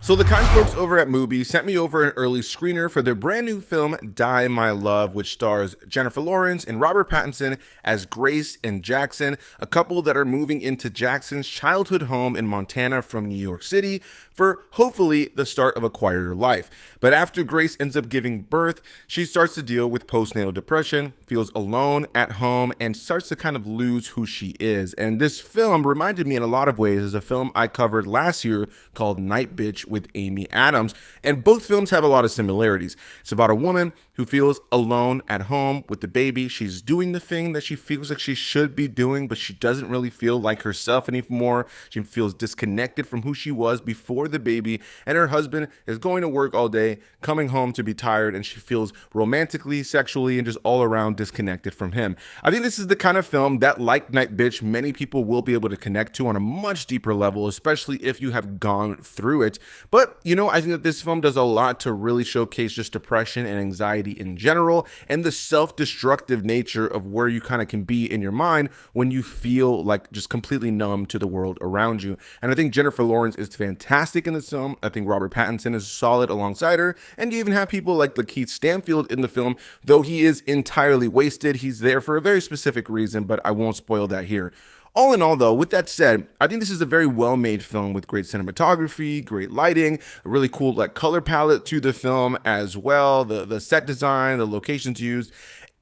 So the kind folks over at Mubi sent me over an early screener for their brand new film Die My Love, which stars Jennifer Lawrence and Robert Pattinson as Grace and Jackson, a couple that are moving into Jackson's childhood home in Montana from New York City for hopefully the start of a quieter life. But after Grace ends up giving birth, she starts to deal with postnatal depression, feels alone at home, and starts to kind of lose who she is. And this film reminded me in a lot of ways of a film I covered last year called Night Bitch with Amy Adams, and both films have a lot of similarities. It's about a woman who feels alone at home with the baby. She's doing the thing that she feels like she should be doing, but she doesn't really feel like herself anymore. She feels disconnected from who she was before the baby, and her husband is going to work all day, coming home to be tired, and she feels romantically, sexually, and just all around disconnected from him. I think this is the kind of film that, like Night Bitch, many people will be able to connect to on a much deeper level, especially if you have gone through it. But, I think that this film does a lot to really showcase just depression and anxiety in general and the self-destructive nature of where you kind of can be in your mind when you feel like just completely numb to the world around you. And I think Jennifer Lawrence is fantastic in this film. I think Robert Pattinson is solid alongside her. And you even have people like Lakeith Stanfield in the film, though he is entirely wasted. He's there for a very specific reason, but I won't spoil that here. All in all, though, with that said, I think this is a very well-made film with great cinematography, great lighting, a really cool color palette to the film as well, the set design, the locations used.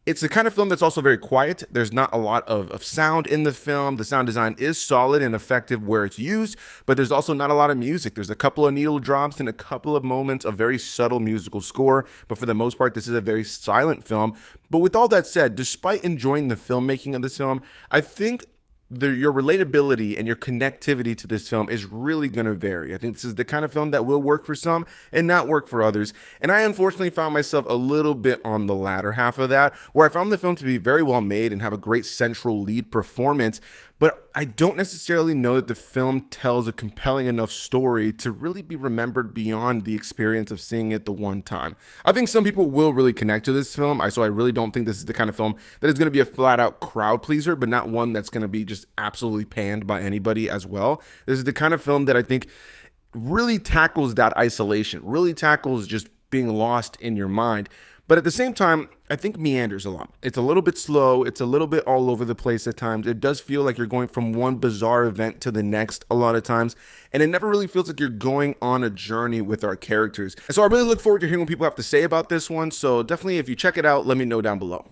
It's the kind of film that's also very quiet. There's not a lot of sound in the film. The sound design is solid and effective where it's used, but there's also not a lot of music. There's a couple of needle drops and a couple of moments of very subtle musical score, but for the most part, this is a very silent film. But with all that said, despite enjoying the filmmaking of this film, I think your relatability and your connectivity to this film is really going to vary. I think this is the kind of film that will work for some and not work for others. And I unfortunately found myself a little bit on the latter half of that, where I found the film to be very well made and have a great central lead performance. But I don't necessarily know that the film tells a compelling enough story to really be remembered beyond the experience of seeing it the one time. I think some people will really connect to this film, so I really don't think this is the kind of film that is going to be a flat-out crowd pleaser, but not one that's going to be just absolutely panned by anybody as well. This is the kind of film that I think really tackles that isolation, really tackles just being lost in your mind. But at the same time, I think meanders a lot. It's a little bit slow. It's a little bit all over the place at times. It does feel like you're going from one bizarre event to the next a lot of times. And it never really feels like you're going on a journey with our characters. And so I really look forward to hearing what people have to say about this one. So definitely, if you check it out, let me know down below.